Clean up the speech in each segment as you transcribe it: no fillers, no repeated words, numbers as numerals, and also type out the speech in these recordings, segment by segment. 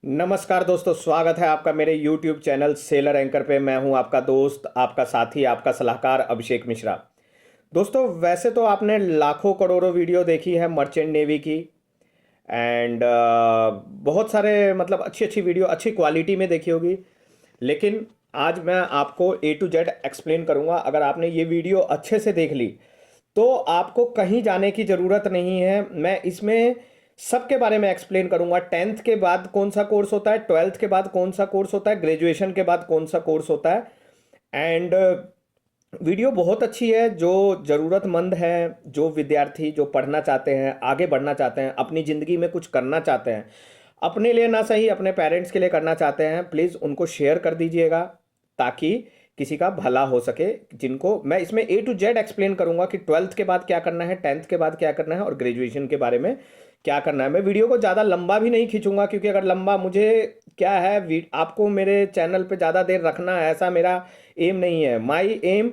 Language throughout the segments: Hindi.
नमस्कार दोस्तों, स्वागत है आपका मेरे YouTube चैनल सेलर एंकर पे। मैं हूं आपका दोस्त, आपका साथी, आपका सलाहकार अभिषेक मिश्रा। दोस्तों, वैसे तो आपने लाखों करोड़ों वीडियो देखी है मर्चेंट नेवी की। एंड बहुत सारे मतलब अच्छी अच्छी वीडियो अच्छी क्वालिटी में देखी होगी। लेकिन आज मैं आपको A to Z एक्सप्लेन करूंगा। अगर आपने ये वीडियो अच्छे से देख ली तो आपको कहीं जाने की ज़रूरत नहीं है। मैं इसमें सबके बारे में एक्सप्लेन करूंगा। 10th के बाद कौन सा कोर्स होता है, 12th के बाद कौन सा कोर्स होता है, ग्रेजुएशन के बाद कौन सा कोर्स होता है। एंड वीडियो बहुत अच्छी है। जो ज़रूरतमंद है, जो विद्यार्थी जो पढ़ना चाहते हैं, आगे बढ़ना चाहते हैं, अपनी ज़िंदगी में कुछ करना चाहते हैं, अपने लिए ना सही अपने पेरेंट्स के लिए करना चाहते हैं, प्लीज़ उनको शेयर कर दीजिएगा ताकि किसी का भला हो सके। जिनको मैं इसमें A to Z एक्सप्लेन करूंगा कि 12th के बाद क्या करना है, 10th के बाद क्या करना है और ग्रेजुएशन के बारे में क्या करना है। मैं वीडियो को ज़्यादा लंबा भी नहीं खींचूंगा, क्योंकि अगर लंबा मुझे क्या है, आपको मेरे चैनल पे ज़्यादा देर रखना है ऐसा मेरा एम नहीं है। माई एम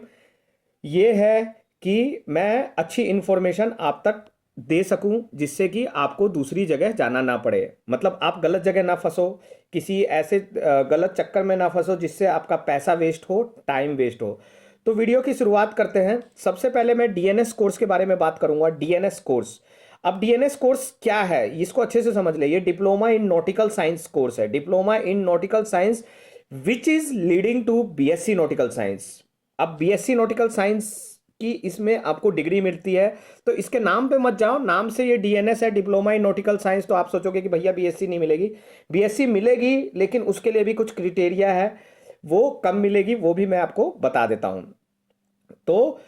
ये है कि मैं अच्छी इन्फॉर्मेशन आप तक दे सकूं, जिससे कि आपको दूसरी जगह जाना ना पड़े। मतलब आप गलत जगह ना फंसो, किसी ऐसे गलत चक्कर में ना फंसो जिससे आपका पैसा वेस्ट हो, टाइम वेस्ट हो। तो वीडियो की शुरुआत करते हैं। सबसे पहले मैं डीएनएस कोर्स के बारे में बात करूंगा। डीएनएस कोर्स, अब डीएनएस कोर्स क्या है इसको अच्छे से समझ ले। ये diploma in nautical science course है, diploma in nautical science which is leading to BSc nautical science. अब बीएससी नॉटिकल साइंस की इसमें आपको डिग्री मिलती है। तो इसके नाम पे मत जाओ, नाम से ये डीएनएस है, डिप्लोमा इन नॉटिकल साइंस। तो आप सोचोगे कि भैया बीएससी नहीं मिलेगी। बीएससी मिलेगी, लेकिन उसके लिए भी कुछ क्राइटेरिया है। वो कब मिलेगी वो भी मैं आपको बता देता हूं। तो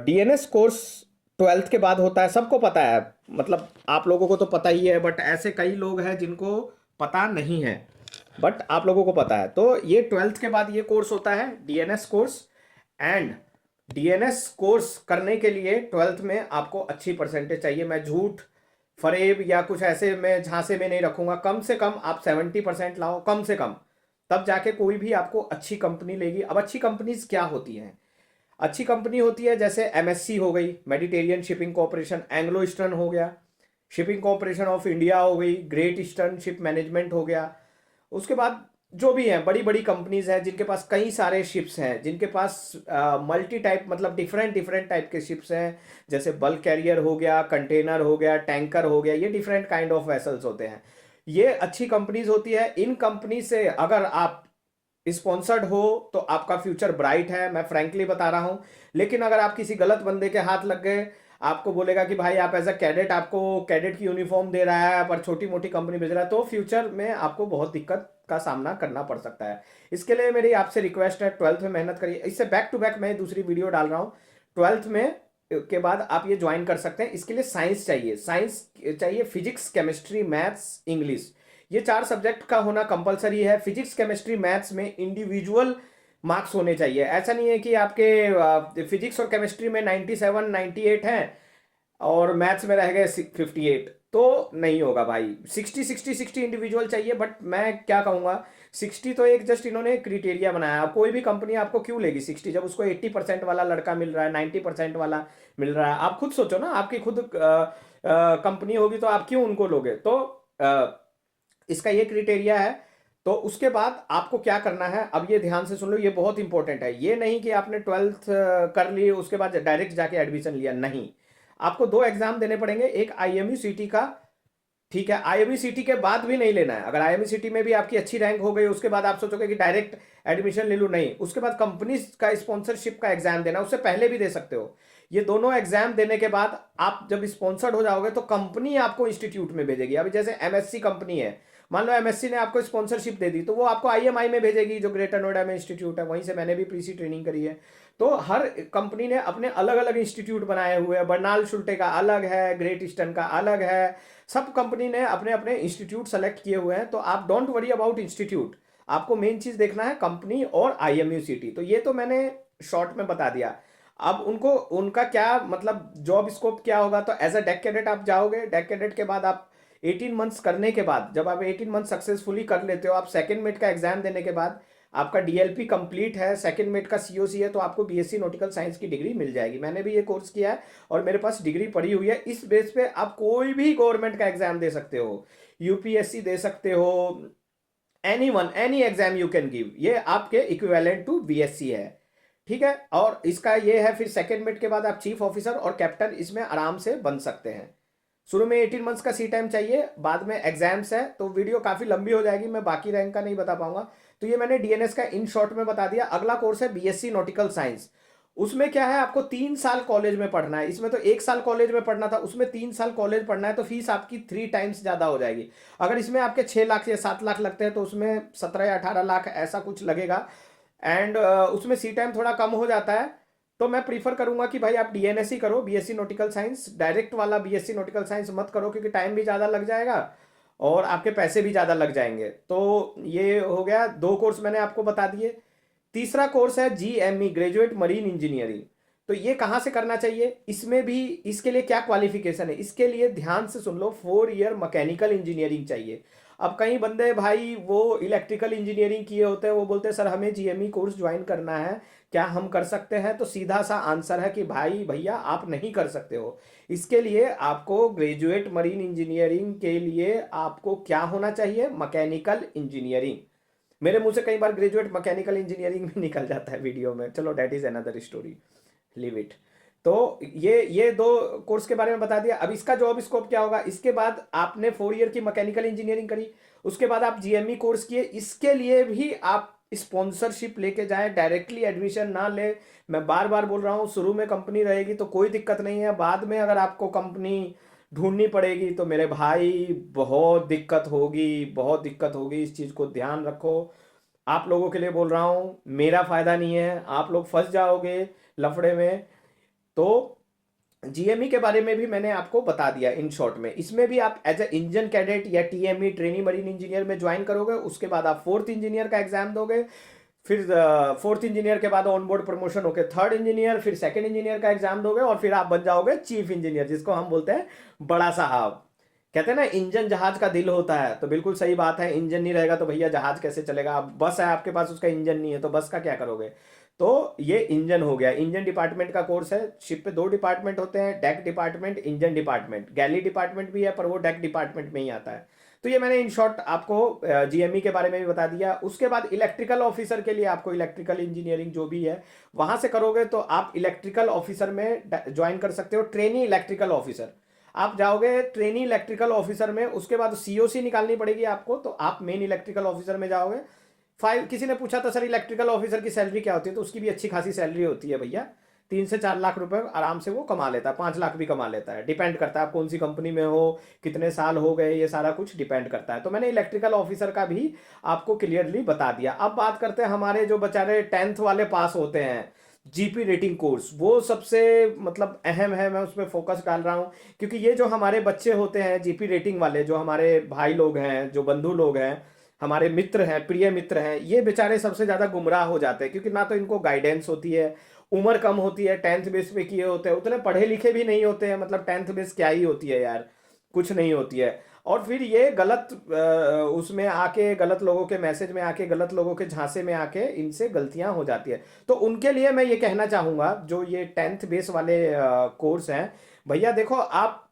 डीएनएस कोर्स 12th के बाद होता है, सबको पता है। मतलब आप लोगों को तो पता ही है, बट ऐसे कई लोग हैं जिनको पता नहीं है, बट आप लोगों को पता है। तो ये 12th के बाद ये कोर्स होता है, DNS course. And DNS course करने के लिए 12th में आपको अच्छी परसेंटेज चाहिए। मैं झूठ फरेब या कुछ ऐसे में झांसे में नहीं रखूंगा। कम से कम आप 70% लाओ, कम से कम, तब जाके कोई भी आपको अच्छी कंपनी लेगी। अब अच्छी कंपनीज क्या होती हैं? अच्छी कंपनी होती है जैसे एमएससी हो गई, Mediterranean shipping corporation, Anglo eastern हो गया, शिपिंग कॉरपोरेशन ऑफ इंडिया हो गई, ग्रेट ईस्टर्न शिप मैनेजमेंट हो गया। उसके बाद जो भी हैं बड़ी बड़ी कंपनीज हैं जिनके पास कई सारे शिप्स हैं, जिनके पास मल्टी टाइप मतलब डिफरेंट डिफरेंट टाइप के शिप्स हैं। जैसे बल्क कैरियर हो गया, कंटेनर हो गया, टैंकर हो गया, ये डिफरेंट काइंड ऑफ वेसल्स होते हैं। ये अच्छी कंपनीज होती है। इन कंपनी से अगर आप स्पॉन्सर्ड हो तो आपका फ्यूचर ब्राइट है, मैं फ्रैंकली बता रहा हूं। लेकिन अगर आप किसी गलत बंदे के हाथ लग गए, आपको बोलेगा कि भाई आप एज अ कैडेट, आपको कैडेट की यूनिफॉर्म दे रहा है पर छोटी मोटी कंपनी भेज रहा है, तो फ्यूचर में आपको बहुत दिक्कत का सामना करना पड़ सकता है। इसके लिए मेरी आपसे रिक्वेस्ट है, 12th में मेहनत करिए। इससे बैक टू बैक मैं दूसरी वीडियो डाल रहा हूँ। 12th में के बाद आप ये ज्वाइन कर सकते हैं। इसके लिए साइंस चाहिए, साइंस चाहिए, फिजिक्स, केमिस्ट्री, मैथ्स, इंग्लिश, ये 4 सब्जेक्ट का होना कंपलसरी है। फिजिक्स, केमिस्ट्री, मैथ्स में इंडिविजुअल मार्क्स होने चाहिए। ऐसा नहीं है कि आपके फिजिक्स और केमिस्ट्री में 97 98 हैं और मैथ्स में रह गए 58, तो नहीं होगा भाई। 60 इंडिविजुअल चाहिए। बट मैं क्या कहूँगा, 60 तो एक जस्ट इन्होंने क्रिटेरिया बनाया। अब कोई भी कंपनी आपको क्यों लेगी 60, जब उसको 80% वाला लड़का मिल रहा है, 90% वाला मिल रहा है। आप खुद सोचो ना, आपकी खुद कंपनी होगी तो आप क्यों उनको लोगे? तो इसका ये क्रिटेरिया है। तो उसके बाद आपको क्या करना है, अब ये ध्यान से सुन लो, ये बहुत इंपॉर्टेंट है। ये नहीं कि आपने 12th कर ली उसके बाद डायरेक्ट जाके एडमिशन लिया, नहीं। आपको 2 एग्जाम देने पड़ेंगे। एक आईएमयू सीटी का, ठीक है। आईएमयू सीटी के बाद भी नहीं लेना है। अगर आईएमयू सीटी में भी आपकी अच्छी रैंक हो गई, उसके बाद आप सोचोगे कि डायरेक्ट एडमिशन ले लूं, नहीं। उसके बाद कंपनी का स्पॉन्सरशिप का एग्जाम देना, उससे पहले भी दे सकते हो। ये दोनों एग्जाम देने के बाद आप जब स्पॉन्सर्ड हो जाओगे तो कंपनी आपको इंस्टीट्यूट में भेजेगी। अभी जैसे एमएससी कंपनी है, मान लो एमएससी ने आपको स्पॉन्सरशिप दे दी, तो वो आपको आईएमआई में भेजेगी, जो ग्रेटर नोएडा में इंस्टीट्यूट है। वहीं से मैंने भी प्रीसी ट्रेनिंग करी है। तो हर कंपनी ने अपने अलग अलग इंस्टीट्यूट बनाए हुए हैं। बर्नाल शुल्टे का अलग है, ग्रेट ईस्टर्न का अलग है। सब कंपनी ने अपने अपने इंस्टीट्यूट सेलेक्ट किए हुए हैं। तो आप डोंट वरी अबाउट इंस्टीट्यूट, आपको मेन चीज देखना है कंपनी और आईएमयू सिटी। तो ये तो मैंने शॉर्ट में बता दिया। अब उनको उनका क्या मतलब जॉब स्कोप क्या होगा, तो एज अ डेक कैडेट आप जाओगे। डेक कैडेट के बाद आप 18 मंथ्स करने के बाद, जब आप 18 मंथ सक्सेसफुली कर लेते हो, आप सेकंड मेट का एग्जाम देने के बाद आपका डीएलपी कंप्लीट है, सेकंड मेट का सीओसी है, तो आपको बीएससी नॉटिकल साइंस की डिग्री मिल जाएगी। मैंने भी ये कोर्स किया है और मेरे पास डिग्री पड़ी हुई है। इस बेस पे आप कोई भी गवर्नमेंट का एग्जाम दे सकते हो, यूपीएससी दे सकते हो, any exam you can give, ये आपके इक्विवेलेंट टू बीएससी है, ठीक है। और इसका ये है फिर सेकेंड मिड के बाद आप चीफ ऑफिसर और कैप्टन इसमें आराम से बन सकते हैं। शुरू में 18 मंथ्स का सी टाइम चाहिए, बाद में एग्जाम्स है, तो वीडियो काफी लंबी हो जाएगी, मैं बाकी रैंक का नहीं बता पाऊंगा। तो ये मैंने डीएनएस का इन शॉर्ट में बता दिया। अगला कोर्स है बीएससी नॉटिकल साइंस। उसमें क्या है, आपको 3 साल कॉलेज में पढ़ना है। इसमें तो 1 साल कॉलेज में पढ़ना था, उसमें 3 साल कॉलेज पढ़ना है, तो फीस आपकी 3 टाइम्स ज्यादा हो जाएगी। अगर इसमें आपके 6 लाख या 7 लाख लगते हैं तो उसमें 17 या 18 लाख ऐसा कुछ लगेगा। एंड उसमें सी टाइम थोड़ा कम हो जाता है। तो मैं प्रीफर करूंगा कि भाई आप डीएनएस ही करो, बीएससी नॉटिकल साइंस। डायरेक्ट वाला बीएससी नॉटिकल साइंस मत करो, क्योंकि टाइम भी ज़्यादा लग जाएगा और आपके पैसे भी ज़्यादा लग जाएंगे। तो ये हो गया, 2 कोर्स मैंने आपको बता दिए। तीसरा कोर्स है जीएमई, ग्रेजुएट मरीन इंजीनियरिंग। तो ये कहाँ से करना चाहिए, इसमें भी इसके लिए क्या क्वालिफिकेशन है, इसके लिए ध्यान से सुन लो, 4 ईयर मैकेनिकल इंजीनियरिंग चाहिए। अब कई बंदे भाई वो इलेक्ट्रिकल इंजीनियरिंग किए होते हैं, वो बोलते हैं सर हमें जीएमई कोर्स ज्वाइन करना है, क्या हम कर सकते हैं? तो सीधा सा आंसर है कि भाई भैया आप नहीं कर सकते हो। इसके लिए आपको ग्रेजुएट मरीन इंजीनियरिंग के लिए आपको क्या होना चाहिए, मैकेनिकल इंजीनियरिंग। मेरे मुंह से कई बार ग्रेजुएट मैकेनिकल इंजीनियरिंग भी निकल जाता है वीडियो में, चलो that is another story, leave it. तो ये 2 कोर्स के बारे में बता दिया। अब इसका जॉब स्कोप क्या होगा, इसके बाद आपने 4 ईयर की मैकेनिकल इंजीनियरिंग करी, उसके बाद आप जीएमई कोर्स किए, इसके लिए भी आप स्पॉन्सरशिप लेके जाएं, डायरेक्टली एडमिशन ना ले। मैं बार बार बोल रहा हूँ, शुरू में कंपनी रहेगी तो कोई दिक्कत नहीं है, बाद में अगर आपको कंपनी ढूंढनी पड़ेगी तो मेरे भाई बहुत दिक्कत होगी, बहुत दिक्कत होगी। इस चीज़ को ध्यान रखो। आप लोगों के लिए बोल रहा हूँ, मेरा फायदा नहीं है, आप लोग फंस जाओगे लफड़े में। तो जीएमई के बारे में भी मैंने आपको बता दिया इन शॉर्ट में। इसमें भी आप एज ए इंजन कैडेट या टीएमई, ट्रेनी मरीन इंजीनियर में ज्वाइन करोगे, उसके बाद आप 4th इंजीनियर का एग्जाम दोगे, फिर 4th इंजीनियर के बाद ऑन बोर्ड प्रमोशन होकर 3rd इंजीनियर, फिर 2nd इंजीनियर का एग्जाम दोगे और फिर आप बन जाओगे चीफ इंजीनियर, जिसको हम बोलते हैं बड़ा साहब। कहते हैं ना इंजन जहाज का दिल होता है, तो बिल्कुल सही बात है। इंजन नहीं रहेगा तो भैया जहाज कैसे चलेगा। अब बस है आपके पास, उसका इंजन नहीं है तो बस का क्या करोगे। तो ये इंजन हो गया, इंजन डिपार्टमेंट का कोर्स है। शिप पे 2 डिपार्टमेंट होते हैं, डेक डिपार्टमेंट, इंजन डिपार्टमेंट। गैली डिपार्टमेंट भी है पर वो डेक डिपार्टमेंट में ही आता है। तो ये मैंने इन शॉर्ट आपको जीएमई के बारे में भी बता दिया। उसके बाद इलेक्ट्रिकल ऑफिसर के लिए आपको इलेक्ट्रिकल इंजीनियरिंग जो भी है वहां से करोगे तो आप इलेक्ट्रिकल ऑफिसर में ज्वाइन कर सकते हो, ट्रेनी इलेक्ट्रिकल ऑफिसर। आप जाओगे ट्रेनी इलेक्ट्रिकल ऑफिसर में, उसके बाद सीओसी निकालनी पड़ेगी आपको, तो आप मेन इलेक्ट्रिकल ऑफिसर में जाओगे। किसी ने पूछा था सर इलेक्ट्रिकल ऑफिसर की सैलरी क्या होती है, तो उसकी भी अच्छी खासी सैलरी होती है भैया। 3 से 4 लाख रुपए आराम से वो कमा लेता है, 5 लाख भी कमा लेता है। डिपेंड करता है आप कौन सी कंपनी में हो, कितने साल हो गए, ये सारा कुछ डिपेंड करता है। तो मैंने इलेक्ट्रिकल ऑफिसर का भी आपको क्लियरली बता दिया। अब बात करते हैं हमारे जो बेचारे 10th वाले पास होते हैं, जीपी रेटिंग कोर्स, वो सबसे मतलब अहम है। मैं उस पर फोकस डाल रहा हूँ क्योंकि ये जो हमारे बच्चे होते हैं जीपी रेटिंग वाले, जो हमारे भाई लोग हैं, जो बंधु लोग हैं, हमारे मित्र हैं, प्रिय मित्र हैं, ये बेचारे सबसे ज्यादा गुमराह हो जाते हैं क्योंकि ना तो इनको गाइडेंस होती है, उम्र कम होती है, 10th बेस पे किए होते हैं, उतने पढ़े लिखे भी नहीं होते हैं। मतलब 10th बेस क्या ही होती है यार, कुछ नहीं होती है। और फिर ये गलत उसमें आके, गलत लोगों के मैसेज में आके, गलत लोगों के झांसे में आके इनसे गलतियां हो जाती है। तो उनके लिए मैं ये कहना चाहूंगा, जो ये 10th बेस वाले कोर्स हैं, भैया देखो आप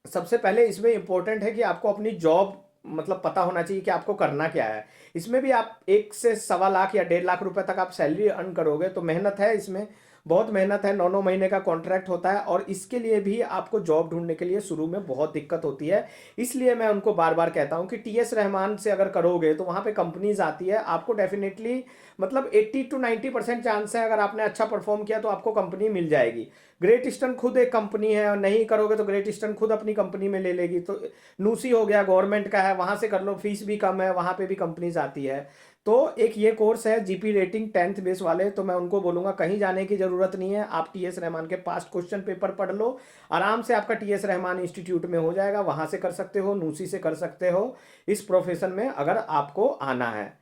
सबसे पहले इसमें इंपॉर्टेंट है कि आपको अपनी जॉब मतलब पता होना चाहिए कि आपको करना क्या है। इसमें भी आप 1 से 1.25 लाख या 1.5 लाख रुपए तक आप सैलरी अर्न करोगे, तो मेहनत है, इसमें बहुत मेहनत है। 9 महीने का कॉन्ट्रैक्ट होता है और इसके लिए भी आपको जॉब ढूंढने के लिए शुरू में बहुत दिक्कत होती है। इसलिए मैं उनको बार बार कहता हूं कि टीएस रहमान से अगर करोगे तो वहां पे कंपनीज आती है, आपको डेफिनेटली मतलब 80 to 90% चांस है, अगर आपने अच्छा परफॉर्म किया तो आपको कंपनी मिल जाएगी। ग्रेट ईस्टर्न खुद एक कंपनी है, और नहीं करोगे तो ग्रेट ईस्टर्न खुद अपनी कंपनी में ले लेगी। तो नूसी हो गया, गवर्नमेंट का है, वहां से कर लो, फीस भी कम है, वहां पे भी कंपनीज आती है। तो एक ये कोर्स है जीपी रेटिंग 10th बेस वाले, तो मैं उनको बोलूंगा कहीं जाने की जरूरत नहीं है, आप टीएस रहमान के पास्ट क्वेश्चन पेपर पढ़ लो, आराम से आपका टीएस रहमान इंस्टीट्यूट में हो जाएगा, वहां से कर सकते हो, नूसी से कर सकते हो, इस प्रोफेशन में अगर आपको आना है।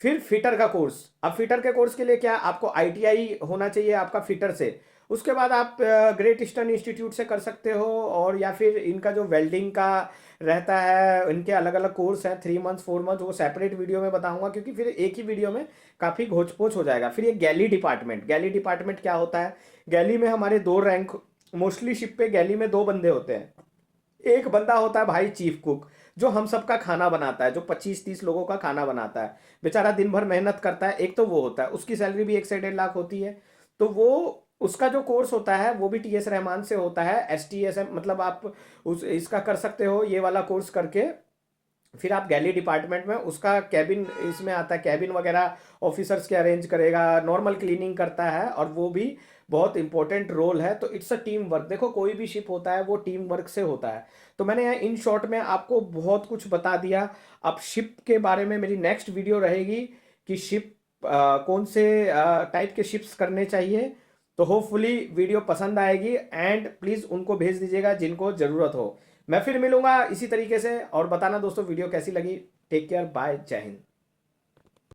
फिर फिटर का कोर्स, अब फिटर के कोर्स के लिए क्या, आपको आईटीआई होना चाहिए आपका फिटर से। उसके बाद आप ग्रेट ईस्टर्न इंस्टीट्यूट से कर सकते हो, और या फिर इनका जो वेल्डिंग का रहता है, इनके अलग अलग कोर्स हैं, 3 मंथ्स 4 मंथ्स, वो सेपरेट वीडियो में बताऊंगा क्योंकि फिर एक ही वीडियो में काफ़ी घोच पोच हो जाएगा। फिर ये गैली डिपार्टमेंट, गैली डिपार्टमेंट क्या होता है, गैली में हमारे 2 रैंक, मोस्टली शिप पे गैली में 2 बंदे होते हैं। एक बंदा होता है भाई चीफ कुक, जो हम सबका खाना बनाता है, जो 25-30 लोगों का खाना बनाता है, बेचारा दिन भर मेहनत करता है, एक तो वो होता है, उसकी सैलरी भी 1 से 1.5 लाख होती है। तो वो उसका जो कोर्स होता है वो भी टीएस रहमान से होता है, STSM, मतलब आप उस इसका कर सकते हो, ये वाला कोर्स करके फिर आप गैली डिपार्टमेंट में उसका कैबिन इसमें आता है, कैबिन वगैरह ऑफिसर्स के अरेंज करेगा, नॉर्मल क्लीनिंग करता है, और वो भी बहुत इंपॉर्टेंट रोल है। तो इट्स अ टीम वर्क। देखो कोई भी शिप होता है वो टी वर्क से होता है। तो मैंने यहाँ इन शॉर्ट में आपको बहुत कुछ बता दिया। अब शिप के बारे में मेरी नेक्स्ट वीडियो रहेगी कि शिप कौन से टाइप के शिप्स करने चाहिए। तो होपफुली वीडियो पसंद आएगी, एंड प्लीज़ उनको भेज दीजिएगा जिनको ज़रूरत हो। मैं फिर मिलूंगा इसी तरीके से, और बताना दोस्तों वीडियो कैसी लगी। टेक केयर, बाय, जय हिंद।